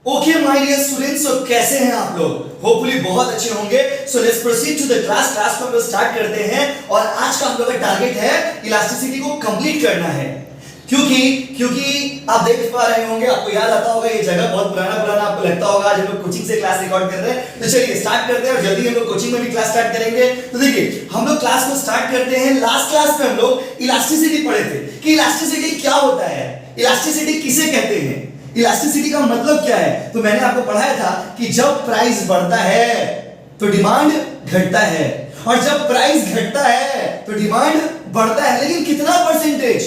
Okay my dear students, तो कैसे हैं आप लोग? होपफुली बहुत अच्छे होंगे। So let's proceed to the class को हम लोग स्टार्ट करते हैं और आज का हम लोग का टारगेट है इलास्टिसिटी को कंप्लीट करना है। क्योंकि आप देख पा रहे होंगे, आपको याद आता होगा ये जगह बहुत पुराना आपको लगता होगा। आज हम लोग कोचिंग से क्लास रिकॉर्ड कर रहे हैं, तो चलिए स्टार्ट करते हैं और जल्दी हम लोग कोचिंग में भी क्लास स्टार्ट करेंगे। तो देखिए हम लोग क्लास को स्टार्ट करते हैं। लास्ट क्लास में हम लोग इलास्टिसिटी पढ़े थे कि इलास्टिसिटी क्या होता है, इलास्टिसिटी किसे कहते हैं, इलास्टिसिटी का मतलब क्या है। तो मैंने आपको पढ़ाया था कि जब प्राइस बढ़ता है तो डिमांड घटता है, और जब प्राइस घटता है तो डिमांड बढ़ता है। लेकिन कितना परसेंटेज,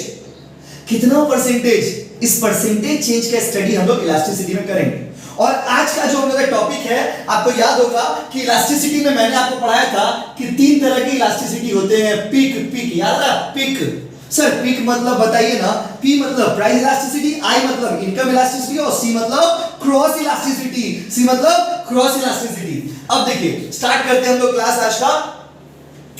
इस परसेंटेज चेंज का स्टडी हम लोग इलास्टिसिटी में करेंगे। और आज का जो हम लोग का टॉपिक है, आपको याद होगा कि इलास्टिसिटी में मैंने आपको पढ़ाया था कि तीन तरह की इलास्टिसिटी होते हैं। पीक याद है? पीक सर, पीक मतलब बताइए ना। पी मतलब प्राइस इलास्टिसिटी, आई मतलब इनकम इलास्टिसिटी, और सी मतलब क्रॉस इलास्टिसिटी। अब देखिए स्टार्ट करते हैं हम लोग क्लास। आज का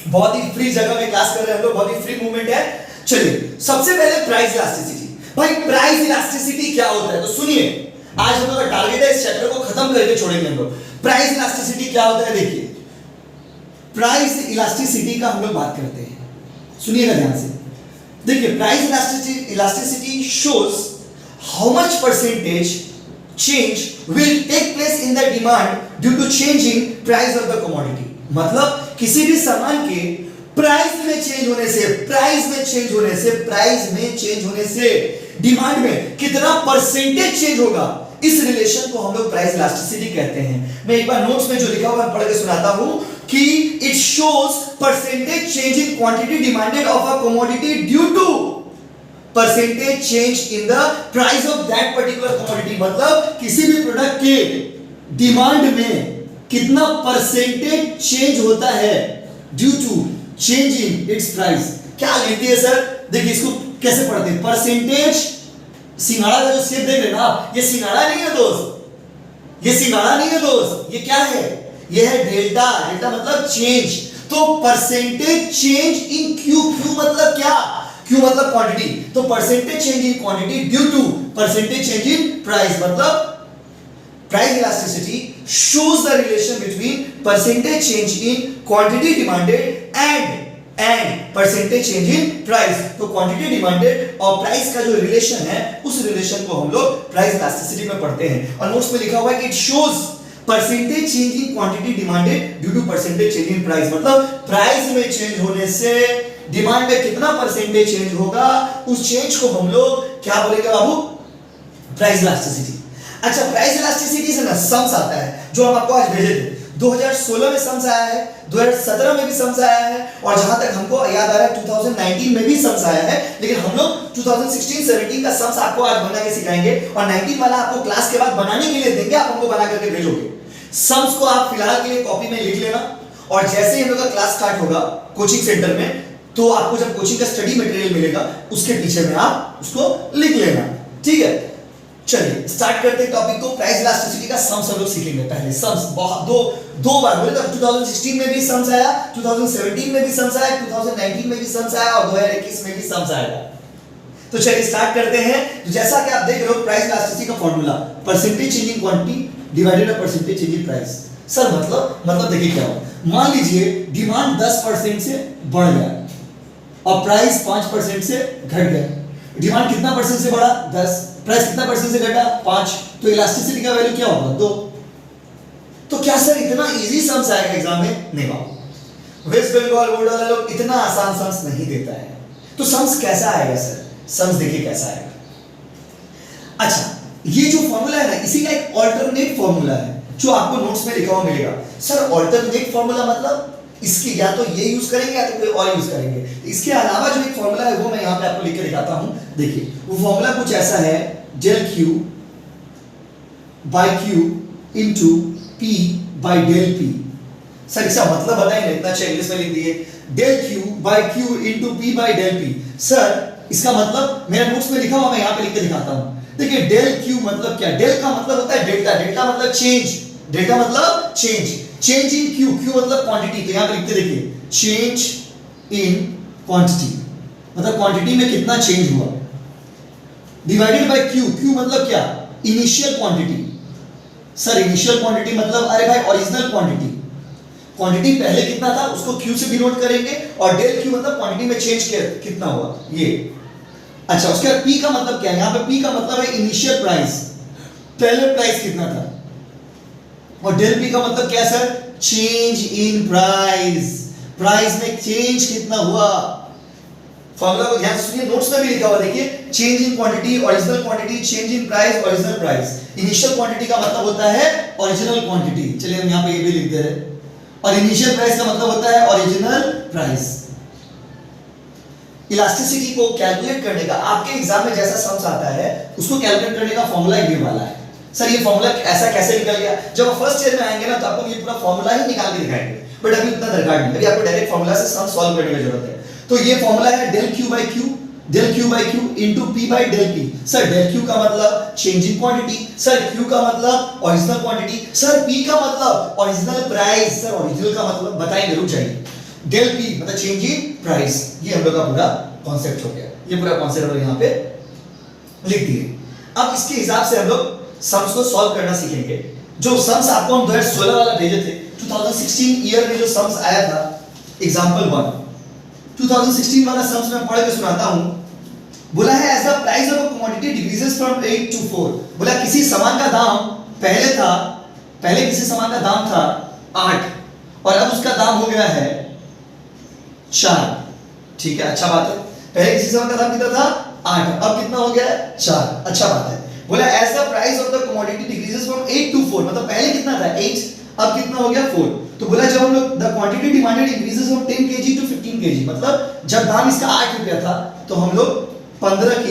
बहुत ही फ्री जगह में क्लास कर रहे हैं हम लोग, बहुत ही फ्री मूवमेंट है। चलिए सबसे पहले प्राइस इलास्टिसिटी। भाई प्राइस इलास्टिसिटी क्या होता है तो सुनिए, आज हम लोग का टारगेट है इस चैप्टर को खत्म करके छोड़ेंगे हम लोग। प्राइस इलास्टिसिटी क्या होता है, देखिए प्राइस इलास्टिसिटी का हम लोग बात करते हैं, सुनिएगा ध्यान से। देखिए price elasticity shows how much percentage change will take place in the demand due to changing price of the commodity। मतलब किसी भी सामान के प्राइस में चेंज होने से डिमांड में कितना परसेंटेज चेंज होगा, इस रिलेशन को हम लोग प्राइस इलास्टिसिटी कहते हैं। मैं एक बार नोट्स में जो लिखा हुआ है पढ़ के सुनाता हूं कि it shows percentage change in quantity demanded of a commodity due to percentage change in the price of that particular commodity. मतलब किसी भी प्रोडक्ट के डिमांड में कितना परसेंटेज चेंज होता है due to change in its price. क्या लिखती है सर? देखिए इसको कैसे पढ़ते हैं। परसेंटेज, सिंघाड़ा का जो शेप देख रहे हैं ना आप, ये सिंघाड़ा नहीं है दोस्त, ये क्या है? ये है डेल्टा मतलब चेंज। तो परसेंटेज चेंज इन क्यू मतलब क्या? क्यू मतलब क्वांटिटी, तो percentage change in quantity due to percentage change in price. मतलब price elasticity shows the relation between percentage change in quantity demanded and percentage change in price। तो quantity demanded और price का जो relation है, उस relation को हम लोग प्राइस इलास्टिसिटी में पढ़ते हैं। और नोट्स में लिखा हुआ है कि it shows percentage change in quantity demanded due to percentage change in price. मतलब प्राइस में चेंज होने से डिमांड में कितना परसेंटेज चेंज होगा, उस चेंज को हम लोग क्या बोलेंगे बाबू? Price elasticity. अच्छा, प्राइस इलास्टिसिटी से ना सम्स आता है जो हम आपको आज भेजे थे। 2016 में सम्स आया है, 2017 में भी सम्स आया है, और जहां तक हमको याद आ रहा है 2019 में भी सम्स आया है। लेकिन हम लोग 2016-17 का सम्स आपको आज बना के सिखाएंगे, और 19 वाला आपको क्लास के बाद बनाने के लिए देंगे, आप हमको बना करके भेजोगे। सम्स को आप फिलहाल के लिए कॉपी में लिख लेना, और जैसे ही हम लोग का क्लास स्टार्ट होगा कोचिंग सेंटर में, तो आपको जब कोचिंग का स्टडी मटेरियल मिलेगा उसके पीछे में आप उसको लिख लेना, ठीक है? चलिए स्टार्ट करते हैं टॉपिक को। प्राइस इलास्टिसिटी का सम्स हम लोग सीखेंगे। पहले सम्स बहुत दो बार बोले तो 2016 में भी सम्स आया, 2017 में भी सम्स आया, 2019 में भी सम्स आया, और 2021 में भी सम्स आएगा। तो चलिए स्टार्ट करते हैं। तो जैसा कि आप देख रहे हो, प्राइस इलास्टिसिटी का formula percentage change in quantity divided by percentage change in price. Sir मतलब देखिए क्या हो, मान लीजिए डिमांड 10% से बढ़ गया और प्राइस 5% से घट गया। डिमांड कितना परसेंट से बढ़ा? 10। प्राइस कितना परसेंट से घटा? 5। तो इलास्टिसिटी का वैल्यू क्या होगा? 2। तो क्या सर इतना इजी सम्स आएगा एग्जाम में? नहीं बाबू, वेस्ट बंगाल बोर्ड वाला लोग इतना आसान सम्स नहीं देता है। तो सम्स कैसा आएगा सर? सम्स देखिए कैसा आएगा। अच्छा, ये जो फॉर्मूला है ना, इसी का एक अल्टरनेट फॉर्मूला है जो आपको नोट्स में लिखा हुआ मिलेगा। सर अल्टरनेट फॉर्मूला मतलब इसकी या तो ये यूज करेंगे या तो कोई और यूज करेंगे। इसके अलावा जो एक फॉर्मूला है वो मैं यहां पे आपको लिख के दिखाता हूं। देखिए वो फॉर्मूला कुछ ऐसा है, del Q by Q into P by del P। Sir इसका मतलब बताइए ना, इतना अच्छा इंग्लिश में लिख दिए, del Q by Q into P by del P। Sir इसका मतलब मेरे नोट्स में लिखा हुआ, मैं यहां पे लिख के दिखाता हूं। देखिए del Q मतलब क्या? del का मतलब होता है डेल्टा मतलब चेंज, डेल्टा मतलब चेंज इन क्यू मतलब क्वांटिटी। तो यहां पे लिखते देखिए चेंज इन क्वांटिटी, मतलब क्वांटिटी में कितना चेंज हुआ, डिवाइडेड बाय क्यू मतलब क्या? Initial quantity. Sir initial quantity मतलब अरे भाई ओरिजिनल क्वांटिटी, क्वांटिटी पहले कितना था उसको क्यू से डिनोट करेंगे, और डेल क्यू मतलब क्वांटिटी में चेंज कितना हुआ ये। अच्छा उसके बाद पी का मतलब क्या है, यहां पे पी का मतलब है इनिशियल प्राइस, पहले प्राइस कितना था, और डेल पी का मतलब क्या sir, change in price, price में चेंज कितना हुआ। फॉर्मूला को ध्यान से सुनिए, नोट्स में भी लिखा हुआ देखिए, change in quantity original quantity, change in price original price. Initial quantity का मतलब होता है ओरिजिनल क्वांटिटी, चलिए हम यहां पे ये भी लिख दे रहे हैं, और इनिशियल प्राइस का मतलब होता है ओरिजिनल प्राइस। इलास्टिसिटी को कैलकुलेट करने का आपके एग्जाम में जैसा सम्स आता है उसको कैलकुलेट करने का फॉर्मूला ये वाला है। सर ये फॉर्मूला ऐसा कैसे निकल गया, जब आप फर्स्ट ईयर में आएंगे ना तो आपको ये पूरा फॉर्मूला ही निकाल के दिखाएंगे, बट अभी उतना दरकार नहीं, अभी आपको डायरेक्ट फॉर्मूला से सम सॉल्व करने की जरूरत है। तो ये फॉर्मूला है del Q by Q, del Q by Q into P by del P. Sir del Q का मतलब change in quantity, sir Q का मतलब ओरिजिनल क्वांटिटी, सर पी का मतलब ओरिजिनल प्राइस, सर ओरिजिनल का मतलब बताएंगे, रुक जाइए। डेल पी मतलब चेंज इन प्राइस, ये हम लोग का पूरा कॉन्सेप्ट हो गया, ये पूरा कॉन्सेप्ट हम यहां पे लिख दिए। अब इसके हिसाब से हम लोग सम्स को सॉल्व करना सीखेंगे। जो सम्स आपको हम 2016 वाला भेजे थे, 2016 ईयर में जो सम्स आया था, एग्जांपल 1 2016 वाला सम्स मैं पढ़ के सुनाता हूं। बोला है as the price of a commodity decreases from 8 to 4, बोला किसी सामान का दाम पहले किसी सामान का दाम था 8 और अब उसका दाम हो गया है 4। ठीक है, अच्छा बात है। पहले किसी सामान का दाम कितना था 8, अब कितना हो गया है 4, अच्छा बात है। बोला as the price of the commodity decreases from 8 to 4, मतलब पहले कितना था 8, अब कितना हो गया 4। तो बोला जब हम लोग the quantity demanded increases from 10 kg to 15 kg, मतलब जब दाम इसका 8 रुपया था तो हम लोग 10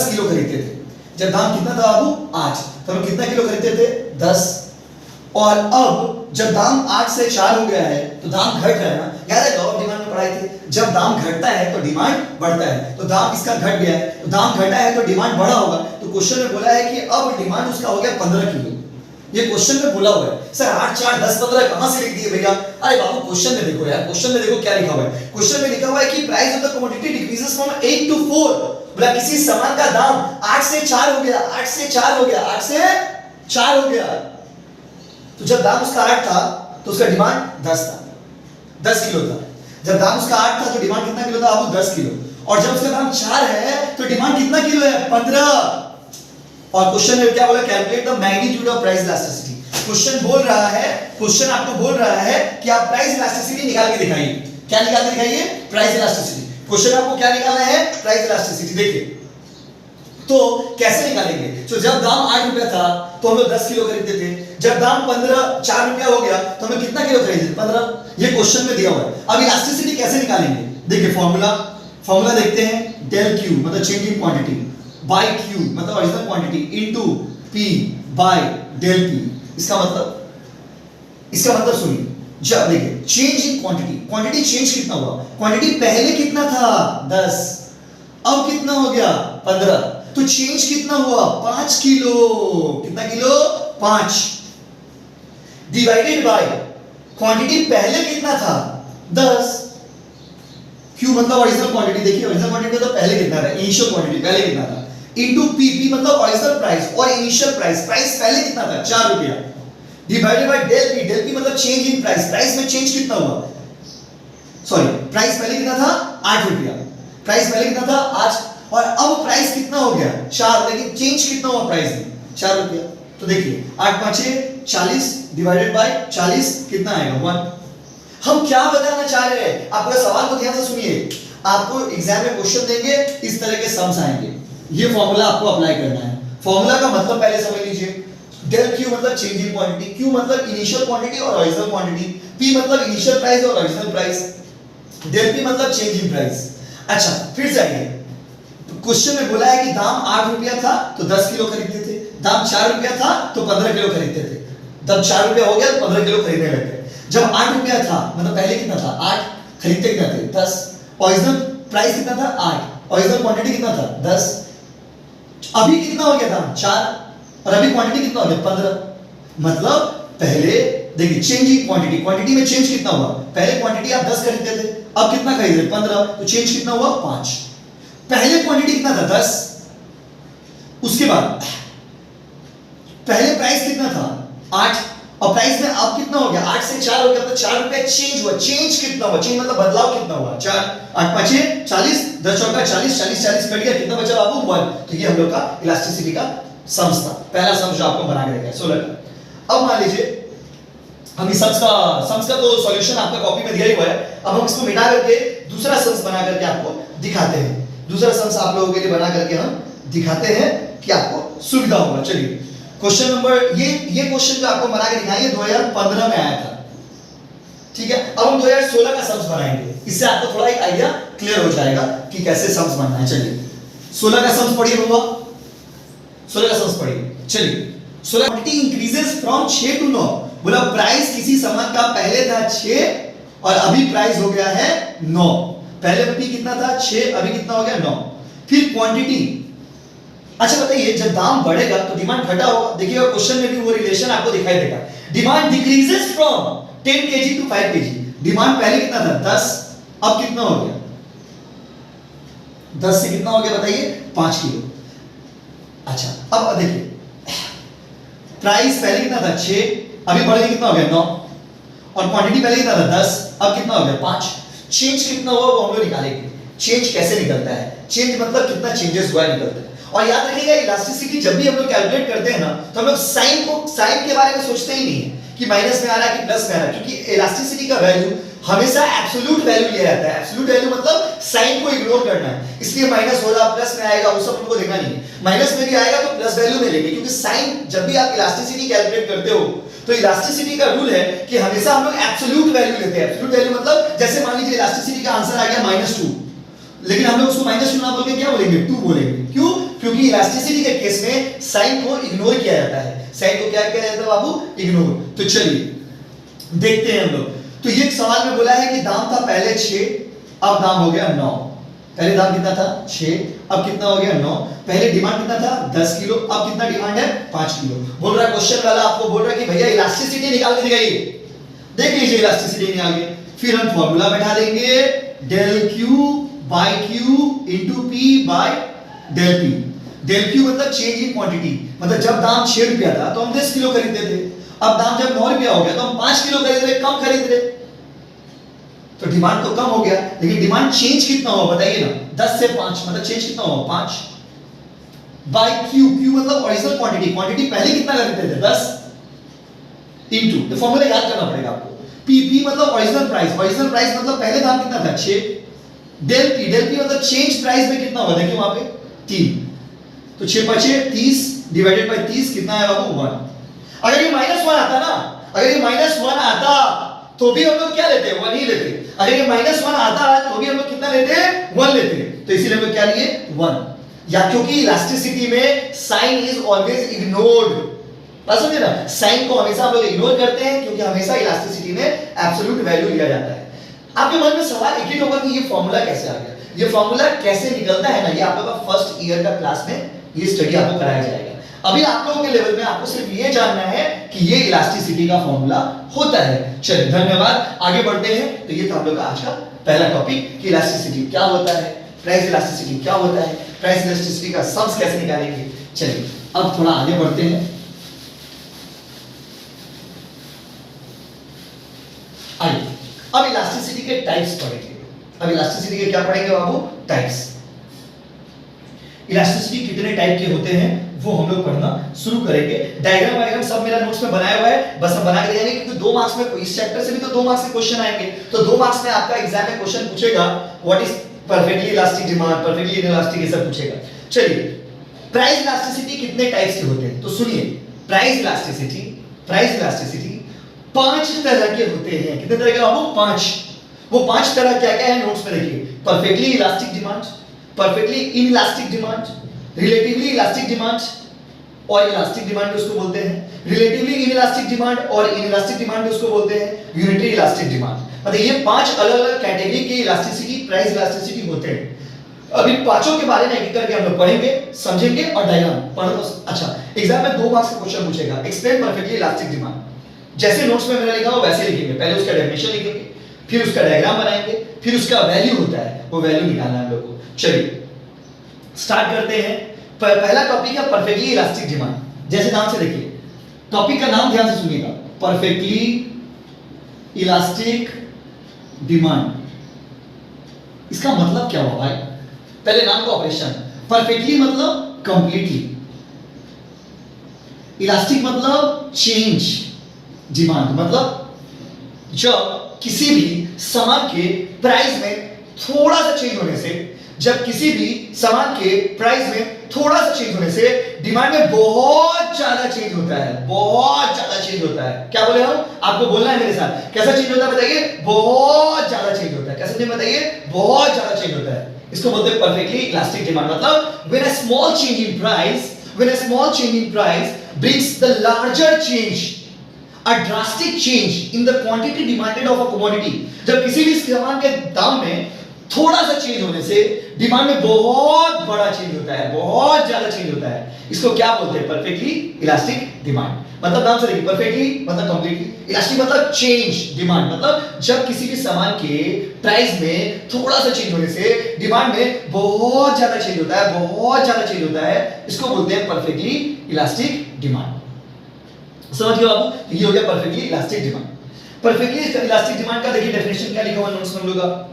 किलो खरीदते थे। जब दाम कितना था बाबू 8, तो हम कितना किलो खरीदते थे 10, और अब जब दाम 8 से 4 हो गया है तो दाम घट रहा है ना, याद है लॉ ऑफ डिमांड में पढ़ाए थे, जब दाम घटता है तो डिमांड बढ़ता है, तो दाम इसका घट गया है, तो दाम घटा है तो डिमांड बढ़ा होगा। तो क्वेश्चन में बोला है कि अब डिमांड उसका हो गया 15 किलो, ये क्वेश्चन में बोला हुआ है। सर 8 4 10 15 कहां से लिख दिए भैया? अरे बाबू क्वेश्चन में देखो यार, क्वेश्चन में देखो क्या लिखा हुआ है। क्वेश्चन में लिखा हुआ है कि price of the commodity decreases from 8 to 4, बोला किसी सामान का दाम 8 से 4 हो गया, 8 से 4 हो गया, 8 से 4 हो गया। तो जब दाम उसका 8 था तो उसका डिमांड 10 था, 10 किलो था। जब दाम उसका 8 था तो डिमांड कितना किलो था बाबू 10 किलो, और जब उसका दाम 4 है तो डिमांड कितना किलो है 15। और क्वेश्चन में क्या बोला, calculate the magnitude of price elasticity. Question बोल रहा है, क्वेश्चन आपको बोल रहा है कि आप प्राइस इलास्टिसिटी निकाल के दिखाइए। क्या निकाल के दिखाइए? Price elasticity. क्वेश्चन आपको क्या निकालना है? Price elasticity. देखिए तो कैसे निकालेंगे, तो जब दाम 8 रुपया था तो हम लोग 10 किलो खरीदते थे, जब दाम 4 रुपया हो गया तो हमें कितना किलो खरीदे 15, ये क्वेश्चन में दिया हुआ है। अब इलास्टिसिटी कैसे निकालेंगे, देखिए फॉर्मूला देखते हैं, डेल क्यू मतलब change in quantity by Q मतलब original quantity into P by del P. इसका मतलब सुनिए, जब देखिए चेंज इन क्वांटिटी चेंज कितना हुआ, क्वांटिटी पहले कितना था 10, अब कितना हो गया 15, तो चेंज कितना हुआ 5 किलो, कितना किलो 5, डिवाइडेड बाय क्वांटिटी पहले कितना था 10, क्यू मतलब ओरिजिनल क्वांटिटी, देखिए ओरिजिनल क्वांटिटी तो पहले कितना था, इनिशियल क्वांटिटी पहले कितना था, इनटू पी मतलब ओरिजिनल प्राइस और इनिशियल प्राइस पहले कितना था 4 रुपया, डिवाइडेड बाय डेल पी मतलब चेंज इन प्राइस में चेंज कितना हुआ, सॉरी प्राइस पहले कितना था 8 रुपया, प्राइस पहले कितना था 8 और अब प्राइस कितना हो गया 4, लेकिन चेंज कितना हुआ प्राइस में 4 रुपया। तो देखिए 8 5 40 डिवाइडेड बाय 40 कितना आएगा 1। हम क्या बताना चाह रहे हैं, आप पूरा सवाल को ध्यान से सुनिए, आपको एग्जाम में क्वेश्चन देंगे इस तरह के सम्स आएंगे, ये फॉर्मूला आपको अप्लाई करना है। फॉर्मूला का मतलब पहले समझ लीजिए, डेल क्यू मतलब चेंज इन क्वांटिटी, क्यू मतलब इनिशियल क्वांटिटी और ओरिजिनल क्वांटिटी, पी मतलब इनिशियल प्राइस और ओरिजिनल प्राइस, डेल पी मतलब चेंज इन प्राइस। अच्छा फिर जाइए, क्वेश्चन में बोला है कि दाम 8 रुपया था तो 10 किलो खरीदते थे, दाम 4 रुपया था तो 15 किलो खरीदते थे, तब 4 रुपया हो गया तो 15 किलो खरीदने लग गए। जब 8 रुपया था मतलब पहले कितना था 8, खरीदते कितना थे 10, ओरिजिनल प्राइस कितना था 8, ओरिजिनल क्वांटिटी कितना था 10, अभी कितना हो गया था 4 और अभी क्वांटिटी कितना हो गया 15, मतलब पहले देखिए चेंज इन क्वांटिटी में चेंज कितना हुआ, पहले क्वांटिटी आप 10 खरीदते थे अब कितना खरीद रहे 15, तो चेंज कितना हुआ 5। पहले क्वांटिटी कितना था 10, उसके बाद पहले प्राइस कितना था 8 और प्राइस में अब कितना हो गया 8 से 4 हो गया, तो 4 रुपए चेंज हुआ। चेंज कितना हुआ, चेंज मतलब बदलाव कितना हुआ 4 8 5 40 10 चौका 40 40 40 कट गया, कितना बचा बाबू 1। तो ये हम लोग का इलास्टिसिटी का सम्स था, पहला सम्स जो आपको बना के देखा है 16 का। अब मान लीजिए हम इस सम्स का तो सॉल्यूशन आपका कॉपी में दिया ही हुआ है, अब हम इसको मिटा करके दूसरा सम्स बना करके आपको दिखाते हैं। दूसरा सम्स आप लोगों के लिए बना करके हम दिखाते हैं कि आपको सुविधा होगा। चलिए क्वेश्चन नंबर ये क्वेश्चन जो आपको बना के दिखाएंगे 2015 में आया था, ठीक है। अब हम 2016 का सम्स बनाएंगे, इससे आपको थोड़ा एक आइडिया क्लियर हो जाएगा कि कैसे सम्स बनना है। चलिए 16 का सम्स पढ़िए बाबा, 16 का सम्स पढ़िए। चलिए 16 क्वांटिटी इंक्रीजेस फ्रॉम 6 टू 9, बोला प्राइस किसी सामान का पहले था 6 और अभी प्राइस हो गया है 9। पहले P कितना था 6, अभी कितना हो गया 9। फिर क्वांटिटी, अच्छा बताइए जब दाम बढ़ेगा तो डिमांड घटा होगा, देखिएगा क्वेश्चन में भी वो रिलेशन आपको दिखाई देगा। Demand decreases from 10 kg to 5 kg, demand पहले कितना था 10, अब कितना हो गया 10 से कितना हो गया बताइए 5 किलो। अच्छा अब देखिए प्राइस पहले कितना था 6, अभी बढ़ के कितना हो गया 9, और क्वांटिटी पहले कितना था 10, अब कितना हो गया 5। चेंज कितना हुआ वो हम लोग निकालेंगे। चेंज कैसे निकलता है, चेंज मतलब कितना चेंजेस हुआ निकलता है। और याद रखिएगा इलास्टिसिटी जब भी हम लोग कैलकुलेट करते हैं ना, तो हम लोग साइन के बारे में सोचते ही नहीं है कि माइनस में आ रहा है कि प्लस में आ रहा है, क्योंकि इलास्टिसिटी का वैल्यू हमेशा एब्सोल्यूट वैल्यू लिया जाता है। एब्सोल्यूट वैल्यू मतलब साइन को इग्नोर करना है, इसलिए माइनस हो रहा प्लस में आएगा वो सब हमको देखना नहीं है। माइनस में भी आएगा तो प्लस वैल्यू में लेंगे, क्योंकि साइन जब भी आप इलास्टिसिटी कैलकुलेट करते हो तो इलास्टिसिटी का रूल है कि हमेशा हम लोग एब्सोल्यूट वैल्यू लेते हैं। एब्सोल्यूट वैल्यू मतलब जैसे मान लीजिए इलास्टिसिटी का आंसर आ गया -2, लेकिन हम लोग उसको -2 ना बोल के क्या बोलेंगे 2 बोलेंगे। क्यों, क्योंकि इलास्टिसिटी के केस में साइन को इग्नोर किया जाता है। साइन को क्या किया जाता है बाबू, इग्नोर। तो चलिए देखते हैं हम लोग। तो ये सवाल में बोला है कि दाम था पहले 6, अब दाम हो गया 9। पहले दाम कितना था 6, अब कितना हो गया 9। पहले डिमांड कितना था 10 किलो, अब कितना डिमांड है 5 किलो। बोल रहा है क्वेश्चन वाला आपको बोल रहा है कि भैया इलास्टिसिटी निकाल के दिखाइए। देख लीजिए इलास्टिसिटी निकाल के, फिर हम फॉर्मूला बैठा देंगे del q by q into p by del p। del q मतलब चेंज इन क्वांटिटी, मतलब जब दाम 6 रुपया था तो हम 10 किलो खरीदते थे, अब दाम जब 9 रुपया हो गया तो हम 5 किलो खरीद रहे, कम खरीद रहे, तो डिमांड तो कम हो गया, लेकिन डिमांड चेंज कितना हुआ बताइए ना, 10 से 5 मतलब चेंज कितना हुआ 5 बाय q। q मतलब ओरिजिनल क्वांटिटी, क्वांटिटी पहले कितना खरीदते थे 10 इनटू, तो फॉर्मूला याद करना पड़ेगा आपको। p p मतलब ओरिजिनल प्राइस, ओरिजिनल प्राइस मतलब पहले दाम कितना था 6, del p मतलब चेंज प्राइस में कितना हुआ देखिए वहां पे 3, तो 6 5 30 डिवाइडेड बाय 30 कितना है बाबू 1। अगर ये -1 आता ना, अगर ये -1 आता तो भी हम लोग क्या लेते 1 ही लेते। अगर ये -1 आता तो भी हम लोग कितना लेते 1 लेते, तो इसीलिए हम लोग क्या लिए 1, या क्योंकि इलास्टिसिटी में साइन इज ऑलवेज इग्नोर्ड। बात समझे ना, साइन को हमेशा हम लोग इग्नोर करते हैं क्योंकि हमेशा इलास्टिसिटी में एब्सोल्यूट वैल्यू लिया जाता है। आपके मन में सवाल एक ही होगा कि ये फॉर्मूला कैसे आ गया, ये फॉर्मूला कैसे निकलता है ना, ये आप लोगों का फर्स्ट ईयर का क्लास में ये स्टडी आपको कराया जाएगा। अभी आप लोगों के लेवल में आपको सिर्फ ये जानना है कि ये इलास्टिसिटी का फॉर्मूला होता है। चलिए धन्यवाद, आगे बढ़ते हैं। तो ये था हम लोग का आज का पहला टॉपिक कि इलास्टिसिटी क्या होता है, प्राइस इलास्टिसिटी क्या होता है, प्राइस इलास्टिसिटी का सम्स कैसे निकालेंगे। चलिए अब थोड़ा आगे बढ़ते हैं। आइए अब इलास्टिसिटी के टाइप्स पढ़ेंगे। अब इलास्टिसिटी के क्या पढ़ेंगे बाबू, टाइप्स। इलास्टिसिटी कितने टाइप के होते हैं वो हम लोग पढ़ना शुरू करेंगे। डायग्राम वायग्राम सब मेरा नोट्स में बनाया हुआ है, बस हम बना के देंगे क्योंकि 2 मार्क्स में इस चैप्टर से भी तो 2 मार्क्स के क्वेश्चन आएंगे। तो 2 मार्क्स में आपका एग्जाम में क्वेश्चन पूछेगा what is perfectly elastic demand, perfectly inelastic, ये सब पूछेगा। चलिए प्राइस इलास्टिसिटी कितने टाइप्स के होते हैं तो सुनिए। प्राइस इलास्टिसिटी 5 तरह के होते हैं। कितने तरह के बाबू 5। वो 5 तरह क्या क्या है नोट्स में देखिए। Perfectly elastic demand, perfectly inelastic demand, relatively elastic demand और इलास्टिक डिमांड उसको बोलते हैं। रिलेटिवली इनइलास्टिक डिमांड और इनइलास्टिक डिमांड उसको बोलते हैं यूनिटरी इलास्टिक डिमांड। मतलब ये 5 अलग-अलग कैटेगरी के इलास्टिसिटी, प्राइस इलास्टिसिटी होते हैं। अभी पांचों के बारे में एक करके हम लोग पढ़ेंगे, समझेंगे और डायग्राम पढ़ना। अच्छा एग्जाम में 2 मार्क्स का क्वेश्चन पूछेगा, एक्सप्लेन परफेक्टली इलास्टिक डिमांड। जैसे नोट्स में मैंने लिखा हो वैसे लिखेंगे, पहले उसका डेफिनेशन लिखेंगे, फिर उसका डायग्राम बनाएंगे, फिर उसका वैल्यू होता है, वो वैल्यू निकालना है हम लोग को। चलिए स्टार्ट करते हैं। पहला टॉपिक है परफेक्टली इलास्टिक डिमांड। जैसे नाम से देखिए टॉपिक का नाम ध्यान से सुनिएगा, परफेक्टली इलास्टिक डिमांड। इसका मतलब क्या हुआ भाई? पहले नाम का ऑपरेशन। परफेक्टली मतलब कंप्लीटली, इलास्टिक मतलब चेंज, डिमांड मतलब जब किसी भी सामान के प्राइस में थोड़ा सा चेंज होने से, जब किसी भी सामान के प्राइस में थोड़ा सा चेंज होने से डिमांड में बहुत ज्यादा चेंज होता है, बहुत ज्यादा चेंज होता है। क्या बोले हम? आपको बोलना है मेरे साथ, कैसा चेंज होता है बताइए? बहुत ज्यादा चेंज होता है। कैसा चेंज बताइए? बहुत ज्यादा चेंज होता है। इसको बोलते हैं परफेक्टली इलास्टिक डिमांड। मतलब when a small change in price, when a small change in price brings the larger change, a drastic change in the quantity demanded of a commodity। जब किसी भी सामान के दाम में थोड़ा सा चेंज होने से डिमांड में बहुत बड़ा चेंज होता है, बहुत ज्यादा चेंज होता है। इसको क्या बोलते हैं? Perfectly elastic demand. मतलब नाम से देखिए, परफेक्टली मतलब कंप्लीटली, इलास्टिक मतलब चेंज, डिमांड मतलब जब किसी भी सामान के प्राइस में थोड़ा सा चेंज होने से डिमांड में बहुत ज्यादा चेंज होता है, बहुत ज्यादा चेंज होता है। इसको बोलते हैं परफेक्टली इलास्टिक डिमांड। समझ गए बाबू? ये हो गया perfectly elastic demand. Perfectly elastic demand का देखिए डेफिनेशन क्या लिखा हुआ नोट्स में हम लोग का,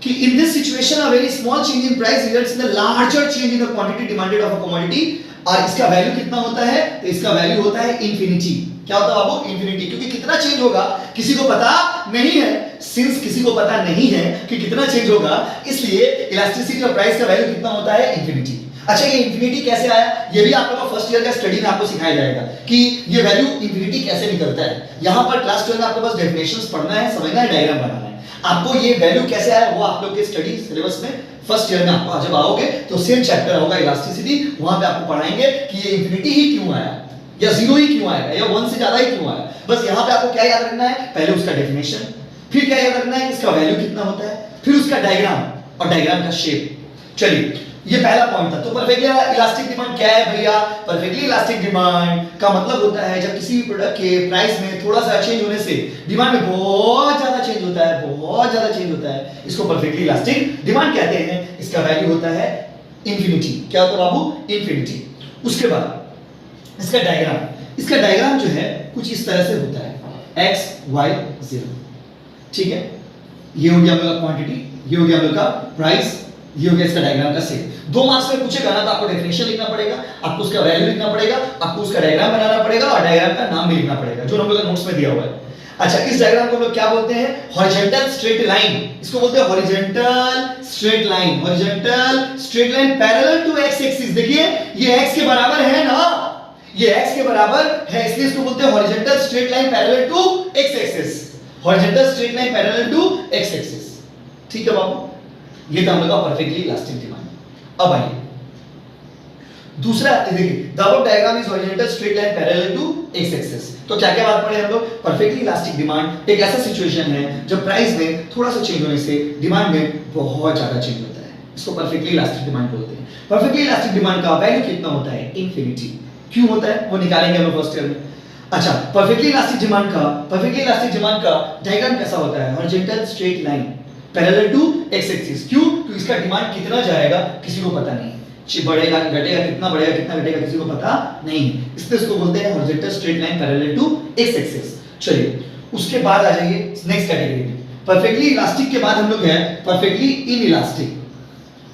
कि in this situation a very small change in price results in a larger change in the quantity demanded of a commodity। और इसका वैल्यू कितना होता है? तो इसका वैल्यू होता है इंफिनिटी। क्या होता है बाबू? इंफिनिटी। क्योंकि कितना चेंज होगा किसी को पता नहीं है। सिंस किसी को पता नहीं है कि कितना चेंज होगा, इसलिए इलास्टिसिटी ऑफ प्राइस का वैल्यू कितना होता है? इंफिनिटी। अच्छा, ये इंफिनिटी कैसे आया? ये भी आप लोगों को फर्स्ट ईयर का स्टडी में आपको सिखाया जाएगा कि ये वैल्यू इंफिनिटी कैसे निकलता है। यहां पर क्लास 12 में आपको बस डेफिनेशंस पढ़ना है, समझना है, डायग्राम बनाना है। आपको ये वैल्यू कैसे आया वो आप लोग के स्टडी सिलेबस में फर्स्ट ईयर में आपको जब आओगे तो सेम चैप्टर होगा इलास्टिसिटी, वहां पे आपको पढ़ाएंगे कि ये इंफिनिटी ही क्यों आया, या जीरो ही क्यों आया, या 1 से ज्यादा ही क्यों आया। बस यहां पे आपको क्या याद रखना है? पहले उसका डेफिनेशन, फिर क्या याद रखना है? इसका वैल्यू कितना होता है, फिर उसका डायग्राम और डायग्राम का शेप। चलिए, ये पहला पॉइंट था। तो परफेक्टली इलास्टिक डिमांड क्या है भैया? परफेक्टली इलास्टिक डिमांड का मतलब होता है जब किसी भी प्रोडक्ट के प्राइस में थोड़ा सा चेंज होने से डिमांड में बहुत ज्यादा चेंज होता है, बहुत ज्यादा चेंज होता है। इसको परफेक्टली इलास्टिक डिमांड कहते हैं। इसका वैल्यू होता है इंफिनिटी। क्या होता है बाबू? इंफिनिटी। उसके बाद इसका डायग्राम, इसका डायग्राम जो है कुछ इस तरह से होता है, x y 0। ठीक है, ये हो गया हम लोग का क्वांटिटी, ये हो गया हम लोग का प्राइस, ये हो गया इसका डायग्राम का सेट। 2 मार्क्स में पूछेगा ना तो आपको डेफिनेशन लिखना पड़ेगा, आपको उसका वैल्यू लिखना पड़ेगा, आपको उसका डायग्राम बनाना पड़ेगा और डायग्राम का नाम भी लिखना पड़ेगा जो हम लोग के नोट्स में दिया हुआ है। अच्छा, इस डायग्राम को हम लोग क्या बोलते हैं? Horizontal straight line. इसको बोलते हैं horizontal straight line. Horizontal straight line parallel to X axis. देखिए ये x के बराबर है ना, ये x के बराबर है, इसलिए इसको बोलते हैं horizontal straight line parallel to X axis. Horizontal straight line parallel to X axis. ठीक है बाबू, ये था हम लोग का परफेक्टली इलास्टिक डिमांड। अब आइए दूसरा, देखिए the above diagram is horizontal straight line parallel to X axis. तो क्या क्या बात पढ़े हम लोग? परफेक्टली इलास्टिक डिमांड एक ऐसा सिचुएशन है जब प्राइस में थोड़ा सा चेंज होने से डिमांड में बहुत ज्यादा चेंज होता है। इसको परफेक्टली इलास्टिक डिमांड बोलते हैं। परफेक्टली इलास्टिक डिमांड का वैल्यू कितना होता है? इंफिनिटी। क्यों होता है वो निकालेंगे हम फर्स्ट ईयर में। अच्छा, परफेक्टली इलास्टिक डिमांड का डायग्राम कैसा होता है? Horizontal straight line parallel to X axis. क्यों? तो इसका डिमांड कितना जाएगा किसी को पता नहीं, बढ़ेगा घटेगा, कितना बढ़ेगा कितना घटेगा किसी को पता नहीं, इसलिए इसको बोलते हैं horizontal straight line parallel to X axis. चलिए उसके बाद आ जाइए नेक्स्ट कैटेगरी में। परफेक्टली इलास्टिक के बाद हम लोग हैं परफेक्टली इनइलास्टिक।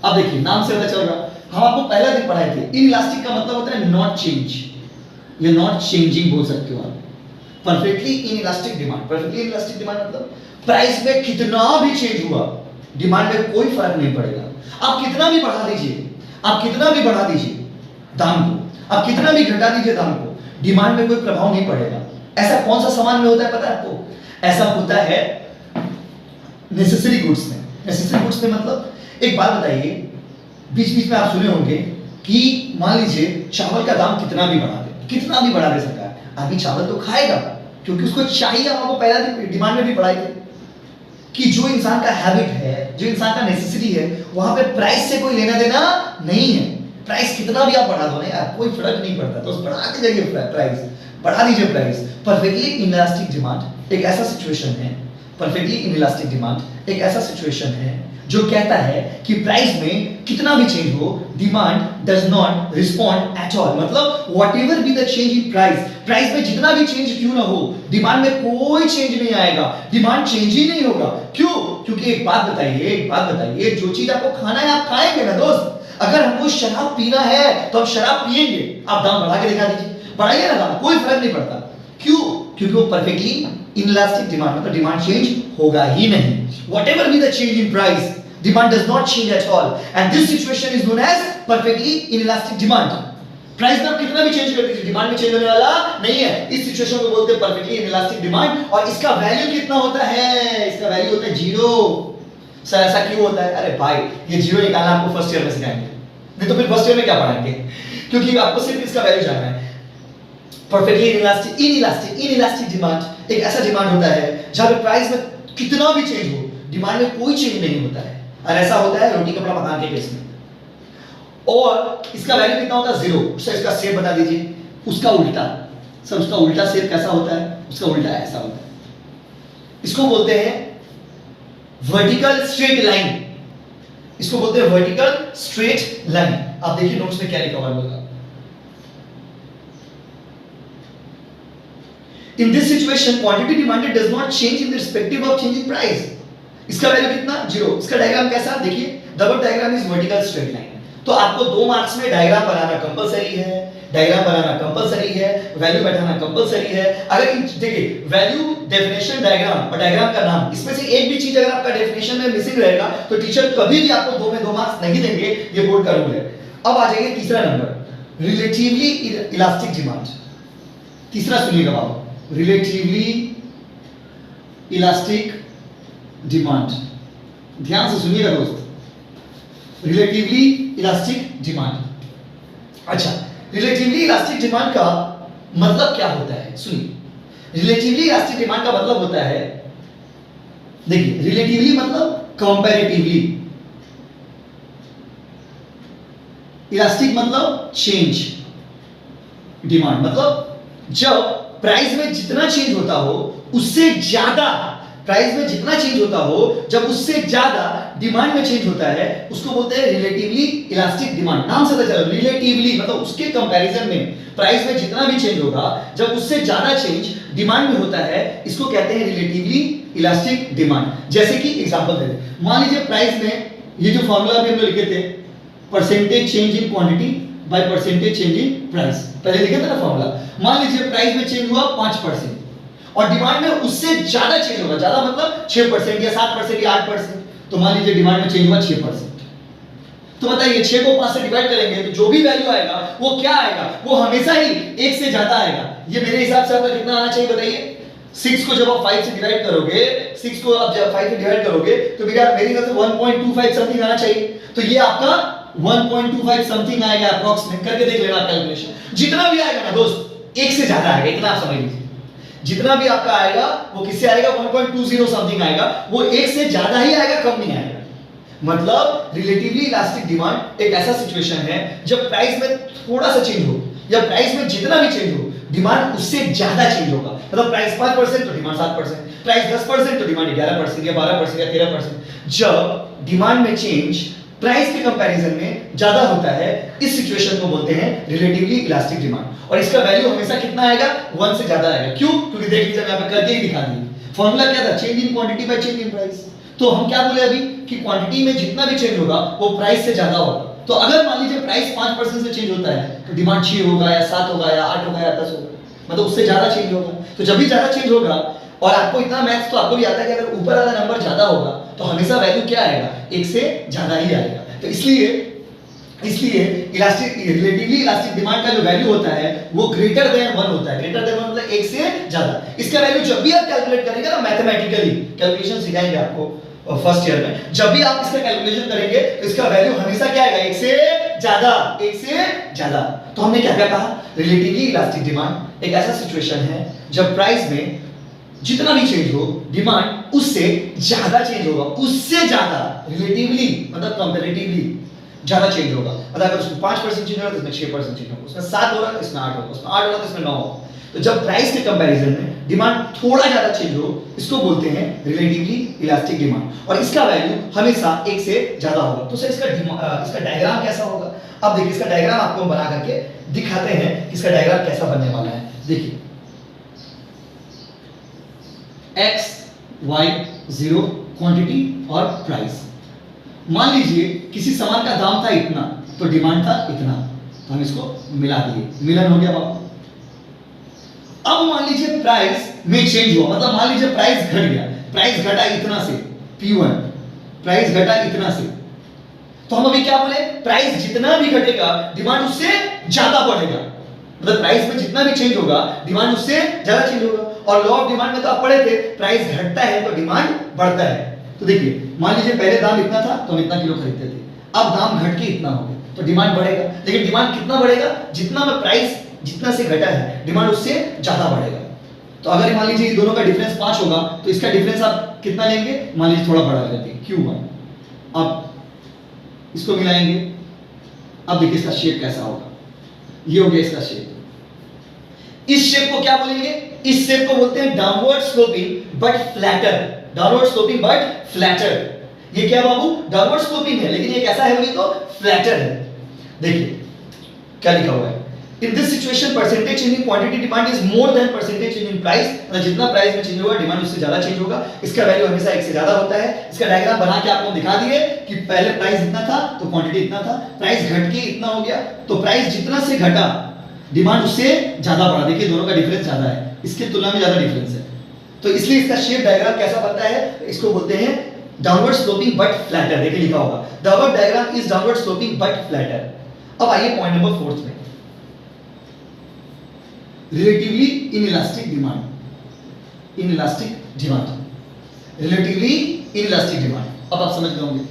अब देखिए नाम से पता चल रहा, हम आपको पहला दिन पढ़ाए थे। इनइलास्टिक का मतलब होता है नॉट चेंज या नॉट चेंजिंग बोल सकते हो आप। Perfectly inelastic demand, perfectly inelastic demand मतलब प्राइस में कितना भी चेंज हुआ डिमांड में कोई फर्क नहीं पड़ेगा। आप कितना भी बढ़ा दीजिए, आप कितना भी बढ़ा दीजिए दाम को, आप कितना भी घटा दीजिए दाम को, डिमांड में कोई प्रभाव नहीं पड़ेगा। ऐसा कौन सा सामान में होता है पता है आपको? ऐसा होता है नेसेसरी गुड्स में। नेसेसरी गुड्स में मतलब एक बात बताइए, बीच बीच में आप सुने होंगे कि मान लीजिए चावल का दाम कितना भी बढ़ा दे सरकार, आदमी चावल तो खाएगा क्योंकि उसको चाहिए। हम आपको पहला दिन डिमांड में भी पढ़ाए थे कि जो इंसान का हैबिट है, जो इंसान का नेसेसिटी है, वहां पे प्राइस से कोई लेना देना नहीं है। प्राइस कितना भी आप बढ़ा दो ना यार, कोई फर्क नहीं पड़ता, तो बढ़ाते जाइए प्राइस, बढ़ा दीजिए प्राइस। परफेक्टली इनइलास्टिक डिमांड एक ऐसा सिचुएशन है, परफेक्टली इनइलास्टिक डिमांड एक ऐसा सिचुएशन है जो कहता है कि प्राइस में कितना भी चेंज हो, demand does not respond at all. मतलब whatever be the change in price, price में जितना भी चेंज क्यों ना हो, डिमांड में कोई चेंज नहीं आएगा, डिमांड चेंज ही नहीं होगा। क्यों? क्योंकि एक बात बताइए, जो चीज आपको खाना है आप खाएंगे ना दोस्त। अगर हमको शराब पीना है तो हम शराब पिएंगे, आप दाम बढ़ा के दिखा दीजिए, बढ़ाइए ना दाम, कोई फर्क नहीं पड़ता। क्यों? क्योंकि वो परफेक्टली इनइलास्टिक डिमांड, मतलब डिमांड चेंज होगा ही नहीं। Whatever be the change in price, demand does not change at all, and this situation is known as perfectly inelastic demand. Price में आप कितना भी चेंज कर दीजिए, डिमांड में चेंज होने वाला नहीं है। इस सिचुएशन को बोलते हैं परफेक्टली इनइलास्टिक डिमांड। और इसका वैल्यू कितना होता है? इसका वैल्यू होता है 0। सर ऐसा क्यों होता है? अरे भाई ये 0 निकालना आपको फर्स्ट ईयर में सिखाएंगे, नहीं तो फिर फर्स्ट ईयर में क्या पढ़ाएंगे? क्योंकि आपको सिर्फ इसका वैल्यू जानना है। परफेक्टली इनइलास्टिक डिमांड एक ऐसा डिमांड होता है जहां पे प्राइस में कितना भी चेंज हो, डिमांड में कोई चेंज नहीं होता है। और ऐसा होता है रोटी कपड़ा मकान के केस में। और इसका वैल्यू कितना होता है? 0। सर इसका शेप बता दीजिए। उसका उल्टा, सर उसका उल्टा शेप कैसा होता है? उसका उल्टा ऐसा होता है। इसको बोलते हैं वर्टिकल स्ट्रेट लाइन, इसको बोलते हैं वर्टिकल स्ट्रेट लाइन। आप देखिए नोट्स में क्या लिखा हुआ है। In this situation, quantity demanded does not change in the respective of changing price. इसका वैल्यू कितना? 0। इसका डायग्राम कैसा? देखिए, the above diagram is vertical straight line. तो आपको 2 मार्क्स में डायग्राम बनाना कंपलसरी है, वैल्यू बैठाना कंपलसरी है। अगर देखिए वैल्यू, डेफिनेशन, डायग्राम और डायग्राम का नाम, इसमें से एक भी चीज अगर आपका डेफिनेशन में मिसिंग रहेगा तो टीचर कभी भी आपको 2 में 2 मार्क्स नहीं देंगे, ये बोर्ड का रूल है। अब आ जाइए तीसरा नंबर, रिलेटिवली इलास्टिक डिमांड। तीसरा सुनिएगा बाबू, रिलेटिवली इलास्टिक डिमांड। ध्यान से सुनिएगा दोस्त, रिलेटिवली इलास्टिक डिमांड। अच्छा, रिलेटिवली इलास्टिक डिमांड का मतलब क्या होता है? सुनिए, रिलेटिवली इलास्टिक डिमांड का मतलब होता है, देखिए रिलेटिवली मतलब कंपैरेटिवली, इलास्टिक मतलब चेंज, डिमांड मतलब जब प्राइस में जितना चेंज होता हो उससे ज्यादा, प्राइस में जितना चेंज होता हो जब उससे ज्यादा डिमांड में चेंज होता है, उसको बोलते हैं रिलेटिवली इलास्टिक डिमांड। नाम से पता चला, रिलेटिवली मतलब उसके कंपैरिजन में प्राइस में जितना भी चेंज होगा जब उससे ज्यादा चेंज डिमांड में होता है, इसको कहते हैं रिलेटिवली इलास्टिक डिमांड। जैसे कि एग्जांपल दे दें, मान लीजिए प्राइस में ये जो फॉर्मूला भी हम लोग लिखे थे, percentage change in quantity by percentage change in price, पहले लिखे थे ना फॉर्मूला। मान लीजिए प्राइस में चेंज हुआ 5% और डिमांड में उससे ज्यादा चेंज होगा, ज्यादा मतलब 6% या 7% या 8%, तो मान लीजिए डिमांड में चेंज हुआ 6%। तो बताइए 6 को 5 से डिवाइड करेंगे तो जो भी वैल्यू आएगा वो क्या आएगा? वो हमेशा ही 1 से ज्यादा आएगा। ये मेरे हिसाब से आपका कितना आना चाहिए बताइए? 6 को जब आप 5 से डिवाइड करोगे, 6 को आप जब 5 से डिवाइड करोगे तो मेरे हिसाब से 1.25 समथिंग आना चाहिए। तो ये आपका 1.25 समथिंग आएगा अप्रॉक्सीमेट, करके देख लेना कैलकुलेशन। जितना भी आएगा ना दोस्त 1 से ज्यादा आएगा, इतना आप समझ लीजिए। जितना भी आपका आएगा वो किससे आएगा? 1.20 समथिंग आएगा, वो 1 से ज्यादा ही आएगा, कम नहीं आएगा। मतलब रिलेटिवली इलास्टिक डिमांड एक ऐसा सिचुएशन है जब प्राइस में थोड़ा सा चेंज हो या प्राइस में जितना भी चेंज हो डिमांड उससे ज्यादा चेंज होगा। मतलब प्राइस 5% तो डिमांड 7%, प्राइस 10% तो डिमांड 11% या 12% या 13%। जब डिमांड में चेंज प्राइस के कंपैरिजन में ज्यादा होता है, इस सिचुएशन को बोलते हैं रिलेटिवली इलास्टिक डिमांड। और इसका वैल्यू हमेशा कितना आएगा? 1 से ज्यादा आएगा। क्यों? क्योंकि देख लीजिए यहां पे करके ही दिखा दिए। फार्मूला क्या था? Change in quantity by change in price. तो हम क्या बोले अभी कि क्वांटिटी में जितना भी चेंज होगा वो प्राइस से ज्यादा होगा। तो अगर मान लीजिए प्राइस 5% से चेंज होता है तो डिमांड 6 होगा या 7 होगा या 8 होगा या 10 होगा, मतलब उससे ज्यादा चेंज होगा। तो जब भी ज्यादा चेंज होगा, और आपको इतना मैथ्स तो आपको भी आता है कि अगर ऊपर वाला नंबर ज्यादा होगा तो हमेशा वैल्यू क्या आएगा? 1 से ज्यादा ही आएगा। तो इसलिए इलास्टिक रिलेटिवली इलास्टिक डिमांड का जो वैल्यू होता है वो ग्रेटर देन 1 होता है। ग्रेटर देन 1 मतलब 1 से ज्यादा। इसका वैल्यू जब भी आप कैलकुलेट करेंगे ना, मैथमेटिकली कैलकुलेशन सिखाएंगे आपको फर्स्ट ईयर में, जब भी आप इसका कैलकुलेशन करेंगे तो इसका वैल्यू हमेशा क्या आएगा? 1 से ज्यादा, 1 से ज्यादा। तो हमने क्या क्या कहा? रिलेटिवली इलास्टिक डिमांड एक ऐसा सिचुएशन है जब प्राइस में जितना भी चेंज हो डिमांड उससे ज्यादा चेंज होगा, उससे ज्यादा। रिलेटिवली मतलब कंपैरेटिवली ज्यादा चेंज होगा। मतलब अगर उसमें 5% चेंज हो रहा है तो इसमें 6% चेंज होगा, उसमें 7 हो रहा है तो इसमें 8 होगा, उसमें 8 हो रहा है तो इसमें 9 होगा। तो जब प्राइस के कंपैरिजन में डिमांड थोड़ा ज्यादा चेंज हो, इसको बोलते हैं रिलेटिवली इलास्टिक डिमांड, और इसका वैल्यू हमेशा एक से ज्यादा होगा। तो सर इसका डायग्राम कैसा होगा? अब देखिए इसका डायग्राम आपको हम बना करके दिखाते हैं कि इसका डायग्राम कैसा बनने वाला है। देखिए x y 0 क्वांटिटी और प्राइस। मान लीजिए किसी सामान का दाम था इतना तो डिमांड था इतना, तो हम इसको मिला दिए, मिलन हो गया बाबू। अब मान लीजिए प्राइस में चेंज हुआ, मतलब मान लीजिए प्राइस घट गया, प्राइस घटा इतना से P1, प्राइस घटा इतना से, तो हम अभी क्या बोले? प्राइस जितना भी घटेगा डिमांड उससे ज्यादा बढ़ेगा, मतलब प्राइस में जितना भी चेंज होगा डिमांड उससे ज्यादा चेंज होगा। और लॉ ऑफ डिमांड में तो आप पढ़े थे, प्राइस घटता है तो डिमांड बढ़ता है। तो देखिए मान लीजिए पहले दाम इतना था तो हम इतना किलो खरीदते थे, अब दाम घट के इतना हो गया तो डिमांड बढ़ेगा, लेकिन डिमांड कितना बढ़ेगा? जितना में प्राइस जितना से घटा है डिमांड उससे ज्यादा बढ़ेगा। तो अगर मान लीजिए दोनों का डिफरेंस 5 होगा तो इसका डिफरेंस आप कितना लेंगे? मान लीजिए थोड़ा बड़ा लेते हैं Q1। अब इसको मिलाएंगे, अब देखिए इसका शेप कैसा होगा, ये हो गया इसका शेप। इस शेप को क्या बोलेंगे? इस शेप को बोलते हैं downward sloping but flatter, downward sloping but flatter. ये क्या बाबू? डाउनवर्ड स्लोपिंग है, लेकिन ये कैसा है बोलिए तो फ्लैटर है। देखिए क्या लिखा हुआ है, in this situation percentage change in quantity demand is more than percentage change in price, मतलब जितना प्राइस में चेंज होगा डिमांड उससे ज्यादा चेंज होगा। इसका वैल्यू हमेशा एक से ज्यादा होता है। इसका डायग्राम बना के आपको दिखा दिए कि पहले प्राइस इतना था तो क्वांटिटी इतना था, प्राइस घट के इतना हो गया, तो प्राइस जितना से घटा डिमांड उससे ज्यादा बढ़ा। देखिए दोनों का डिफरेंस ज्यादा है, इसके तुलना में ज्यादा डिफरेंस है, तो इसलिए इसका शेप डायग्राम कैसा बनता है? इसको बोलते हैं डाउनवर्ड स्लोपिंग बट फ्लैटर। देखिए लिखा होगा the above diagram is downward sloping but flatter. अब आइए पॉइंट नंबर 4 में, relatively inelastic demand. Inelastic demand, relatively inelastic demand. अब आप समझ गए होंगे,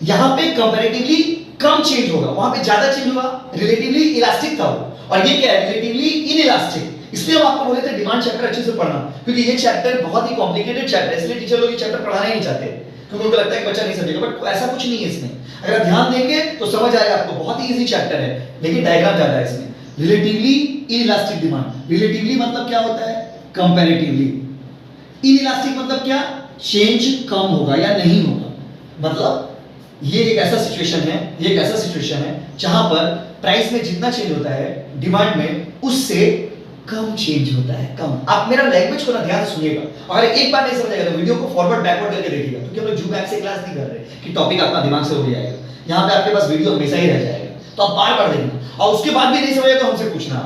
यहां पे कंपैरेटिवली कम चेंज होगा, वहां पे ज्यादा चेंज होगा, रिलेटिवली इलास्टिक था वो, और ये क्या है? Relatively inelastic. इसलिए हम आपको बोले थे डिमांड चैप्टर अच्छे से पढ़ना, क्योंकि ये चैप्टर बहुत ही कॉम्प्लिकेटेड चैप्टर है, इसलिए टीचर लोग ये चैप्टर पढ़ाना ही नहीं चाहते, क्योंकि उनको लगता है कि बच्चा नहीं समझेगा, बट ऐसा कुछ नहीं है इसमें। अगर ध्यान देंगे तो समझ आएगा आपको, बहुत ही इजी चैप्टर है, लेकिन डायग्राम ज्यादा है इसमें। रिलेटिवली इनइलास्टिक डिमांड, रिलेटिवली मतलब क्या होता है? कंपैरेटिवली। इनइलास्टिक मतलब क्या? चेंज कम होगा या नहीं होगा, मतलब ये एक ऐसा सिचुएशन है, ये एक ऐसा सिचुएशन है जहां पर प्राइस में जितना चेंज होता है डिमांड में उससे कम चेंज होता है, कम। आप मेरा लैंग्वेज को ना ध्यान से सुनिएगा, अगर एक बार नहीं समझेगा तो वीडियो को फॉरवर्ड बैकवर्ड करके देखिएगा, क्योंकि हम लोग जूम बैक से क्लास नहीं कर रहे कि टॉपिक आपका दिमाग से उड़ जाएगा, यहाँ पे आपके पास वीडियो हमेशा ही रह जाएगा, तो आप बार बार देखना, और उसके बाद भी नहीं समझेगा तो हमसे पूछना।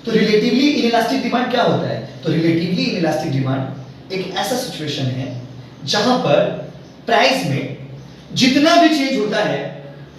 तो रिलेटिवली इनइलास्टिक डिमांड क्या होता है? तो रिलेटिवली इनइलास्टिक डिमांड एक ऐसा सिचुएशन है जहां पर प्राइस में जितना भी चेंज होता है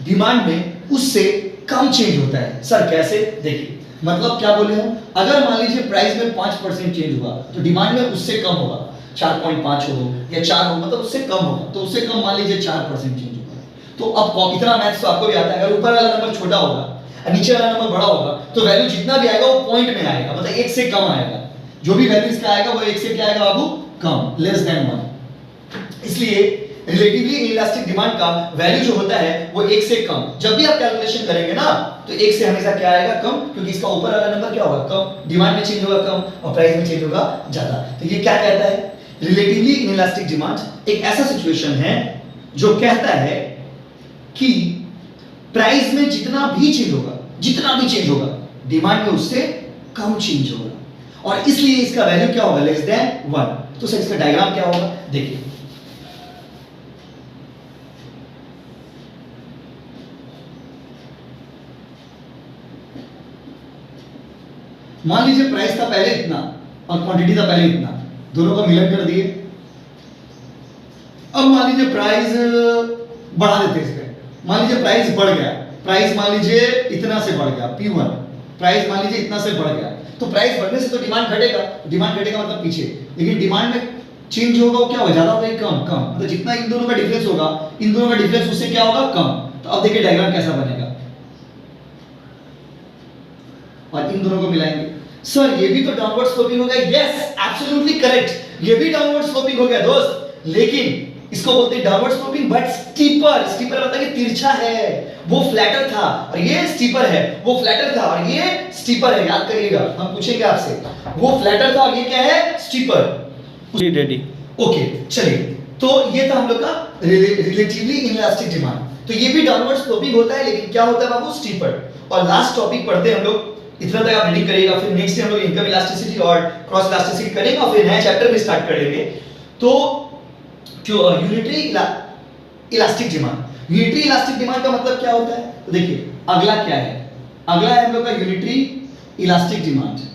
डिमांड में उससे कम चेंज होता है। सर कैसे? देखिए मतलब क्या बोले हम, अगर मान लीजिए प्राइस में 5% चेंज हुआ तो डिमांड में उससे कम होगा, 4.5 हो या 4 हो, मतलब उससे कम होगा, तो उससे कम मान लीजिए 4% चेंज होगा, तो अब इतना मैथ्स तो आपको भी आता है, अगर ऊपर वाला नंबर छोटा होगा और नीचे वाला नंबर बड़ा होगा तो वैल्यू जितना भी आएगा वो पॉइंट में आएगा, मतलब 1 से कम आएगा, जो भी वैल्यू इसका आएगा वो 1 से क्या आएगा बाबू? कम, लेस देन 1। इसलिए रिलेटिवली इनइलास्टिक डिमांड का वैल्यू जो होता है वो 1 से कम। जब भी आप कैलकुलेशन करेंगे ना तो 1 से हमेशा क्या आएगा? कम, क्योंकि इसका ऊपर वाला नंबर क्या होगा? कम, डिमांड में चेंज होगा कम और प्राइस में चेंज होगा ज्यादा। तो ये क्या कहता है? रिलेटिवली इनइलास्टिक डिमांड एक ऐसा सिचुएशन है जो कहता है कि प्राइस में जितना भी चेंज होगा डिमांड में उससे कम चेंज होगा, और इसलिए इसका वैल्यू क्या होगा? Less than 1। तो सर इसका डायग्राम क्या होगा? देखिए मान लीजिए प्राइस था पहले इतना और क्वांटिटी था पहले इतना, दोनों का मिलन कर दिए। अब मान लीजिए प्राइस बढ़ा देते इस पे, मान लीजिए प्राइस बढ़ गया, प्राइस मान लीजिए इतना से बढ़ गया P1, प्राइस मान लीजिए इतना से बढ़ गया, तो प्राइस बढ़ने से तो डिमांड घटेगा, डिमांड घटेगा मतलब पीछे, लेकिन डिमांड में चेंज होगा वो क्या होगा? ज्यादा होगा कम? कम, मतलब जितना इन दोनों का डिफरेंस होगा, इन दोनों का डिफरेंस उससे क्या होगा? कम। तो अब देखिए डायग्राम कैसा बनेगा, और इन दोनों को मिलाएंगे। सर ये भी तो डाउनवर्ड स्लोपिंग हो गया। यस एब्सोल्युटली करेक्ट, ये भी डाउनवर्ड स्लोपिंग हो गया दोस्त, लेकिन इसको बोलते हैं downward sloping but steeper. Steeper मतलब कि तिरछा है, वो फ्लैटर था और ये स्टीपर है, वो फ्लैटर था और ये स्टीपर है, याद करिएगा, हम पूछेंगे आपसे, वो फ्लैटर था और ये क्या है, स्टीपर। रेडी। ओके चलिए, तो ये था हम लोग का रिलेटिवली इनइलास्टिक डिमांड। तो ये भी डाउनवर्ड स्लोपिंग होता है, लेकिन क्या होता है बाबू, स्टीपर। और लास्ट टॉपिक पढ़ते हैं हम लोग, इतना तक आप रीडिंग करिएगा, फिर नेक्स्ट डे हम लोग इनकम इलास्टिसिटी और क्रॉस इलास्टिसिटी करेंगे और फिर नया चैप्टर भी स्टार्ट कर लेंगे। तो जो unitary elastic demand, unitary elastic demand का मतलब क्या होता है, तो देखिए अगला क्या है, अगला है हम लोग का unitary elastic demand.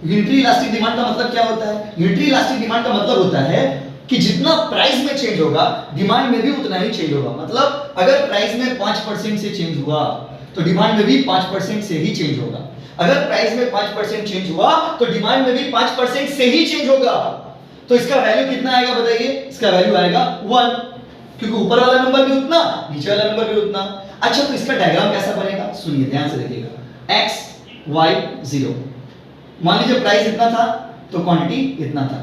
Unitary elastic demand का मतलब क्या होता है, यूनिटरी इलास्टिक डिमांड का मतलब होता है कि जितना प्राइस में चेंज होगा डिमांड में भी उतना ही चेंज होगा। मतलब अगर प्राइस में 5% से चेंज हुआ तो डिमांड में भी 5% से ही चेंज होगा, अगर प्राइस में 5% चेंज हुआ तो डिमांड में भी 5% से ही चेंज होगा। तो इसका वैल्यू कितना आएगा बताइए, इसका वैल्यू आएगा 1, क्योंकि ऊपर वाला नंबर भी उतना, नीचे वाला नंबर भी उतना। अच्छा तो इसका डायग्राम कैसा बनेगा, सुनिए ध्यान से देखिएगा, x y 0, मान लीजिए प्राइस इतना था तो क्वांटिटी इतना था,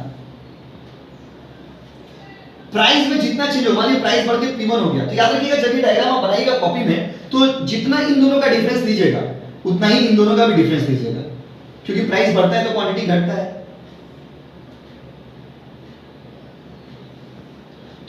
प्राइस में जितना चेंज हो, मान लीजिए प्राइस बढ़ के P1 हो गया, तो याद रखिएगा जब ये डायग्राम आप बनाइएगा कॉपी में, तो जितना इन दोनों का डिफरेंस लीजिएगा उतना ही इन दोनों का भी डिफरेंस लीजिएगा, क्योंकि प्राइस बढ़ता है तो क्वांटिटी घटता है।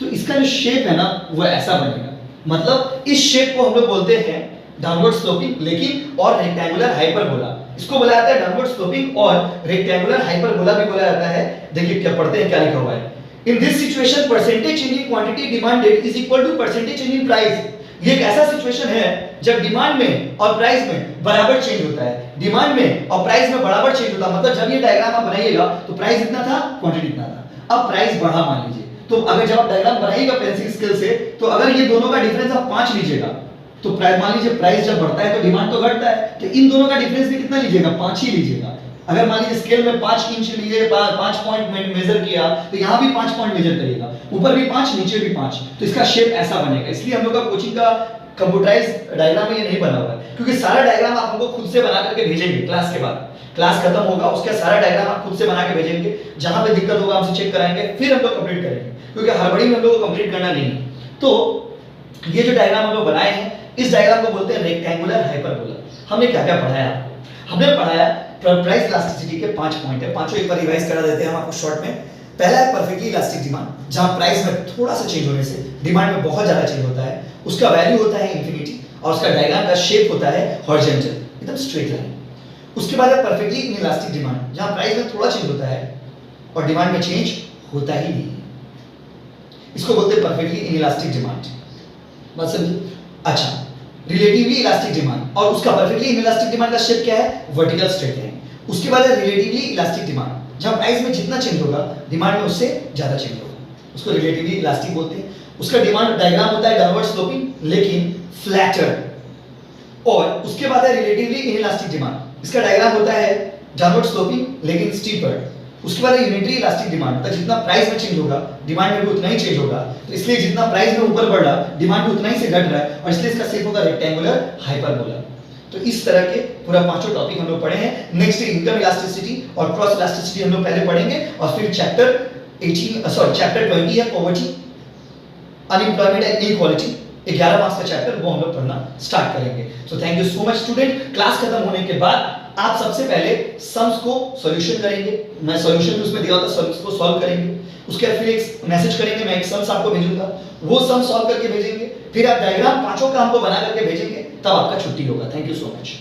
तो इसका जो शेप है ना वो ऐसा बनेगा, मतलब इस शेप को हम लोग बोलते हैं डाउनवर्ड स्लोपिंग, लेकिन और रेक्टेंगुलर हाइपरबोला, इसको बोला जाता है डाउनवर्ड स्लोपिंग और रेक्टेंगुलर हाइपरबोला भी बोला जाता है। देखिए क्या पढ़ते हैं, क्या लिखा हुआ है, in this situation percentage change in quantity demanded is equal to percentage change in price. ये एक ऐसा सिचुएशन है जब डिमांड में और प्राइस में बराबर चेंज होता है, डिमांड में और प्राइस में बराबर चेंज होता है, मतलब जब ये डायग्राम आप बनाइएगा तो प्राइस इतना था, क्वांटिटी इतना था, अब प्राइस बढ़ा मान लीजिए, तो अगर जब आप डायग्राम बनाइएगा पेंसिल स्केल से, तो अगर ये दोनों का डिफरेंस आप 5 लीजिएगा, तो मान लीजिए प्राइस जब बढ़ता है तो डिमांड तो घटता है, तो इन दोनों का डिफरेंस भी कितना लीजिएगा, 5 ही लीजिएगा। अगर मान लीजिए स्केल में 5 इंच लिए, 5 पॉइंट मेजर किया, तो यहाँ भी 5 पॉइंट मेजर करिएगा, ऊपर भी 5 नीचे भी 5, तो इसका शेप ऐसा बनेगा। इसलिए हम लोग का कोचिंग का कंप्यूटराइज डायग्राम में ये नहीं बना हुआ है, क्योंकि सारा डायग्राम आप हमको खुद से बना करके भेजेंगे क्लास के बाद, क्लास खत्म होगा उसका सारा डायग्राम आप खुद से बना के भेजेंगे, जहां पे दिक्कत होगा हमसे चेक कराएंगे, फिर हम लोग कंप्लीट करेंगे, क्योंकि हड़बड़ी में हम लोग को कंप्लीट करना नहीं है। तो ये जो डायग्राम हम लोग बनाए हैं, इस डायग्राम को बोलते हैं रेक्टेंगुलर हाइपरबोला। हमने क्या क्या पढ़ाया आपको, हमने पढ़ाया प्राइस इलास्टिसिटी के 5 पॉइंट है, पांचों एक बार रिवाइज करा देते हैं हम आपको शॉर्ट में। पहला है परफेक्टली इलास्टिक डिमांड, जहां प्राइस में थोड़ा सा चेंज होने से डिमांड में बहुत ज्यादा चेंज होता है, उसका वैल्यू होता है इंफिनिटी और उसका डायग्राम का शेप होता है हॉरिजॉन्टल, एकदम स्ट्रेट लाइन। उसके बाद है परफेक्टली इनइलास्टिक डिमांड, जहां प्राइस में थोड़ा चेंज होता है और डिमांड में चेंज होता ही नहीं, इसको बोलते हैं परफेक्टली इनइलास्टिक डिमांड। बात समझिए। अच्छा, रिलेटिवली इलास्टिक डिमांड, और उसका परफेक्टली इनइलास्टिक डिमांड का शेप क्या है, वर्टिकल स्ट्रेट लाइन। उसके बाद है रिलेटिवली इलास्टिक डिमांड, जहां प्राइस में जितना चेंज होगा डिमांड में उससे ज्यादा चेंज होगा, उसको रिलेटिवली इलास्टिक बोलते हैं। उसका डिमांड डायग्राम होता है डाउनवर्ड स्लोपिंग लेकिन फ्लैटर। और उसके बाद है रिलेटिवली इनइलास्टिक डिमांड, इसका डायग्राम होता है डाउनवर्ड स्लोपिंग लेकिन स्टीपर। उसके बाद है यूनिटरी इलास्टिक डिमांड, मतलब जितना प्राइस में चेंज होगा डिमांड में भी उतना ही चेंज होगा, तो इसलिए जितना प्राइस में ऊपर बढ़ रहा डिमांड भी उतना ही से घट रहा है, और इसलिए इसका शेप होगा रेक्टेंगुलर हाइपरबोला। तो इस तरह के पूरा पांचों टॉपिक हम लोग पढ़े हैं। नेक्स्ट इनकम इलास्टिसिटी और क्रॉस इलास्टिसिटी हम लोग पहले पढ़ेंगे, और फिर चैप्टर 20 है poverty, unemployment and inequality, 11 marks का चैप्टर, वो हम लोग पढ़ना स्टार्ट करेंगे। So thank you so much student. Class खत्म होने के बाद आप सबसे पहले सम्स को सॉल्यूशन करेंगे, मैं सॉल्यूशन भी उसमें दिया था, सम्स को सॉल्व करेंगे, उसके बाद फिर एक मैसेज करेंगे, मैं एक सम्स आपको भेजूंगा, वो सम सॉल्व करके भेजेंगे, फिर आप डायग्राम पांचों का हमको बना करके भेजेंगे, तब आपका छुट्टी होगा। Thank you so much.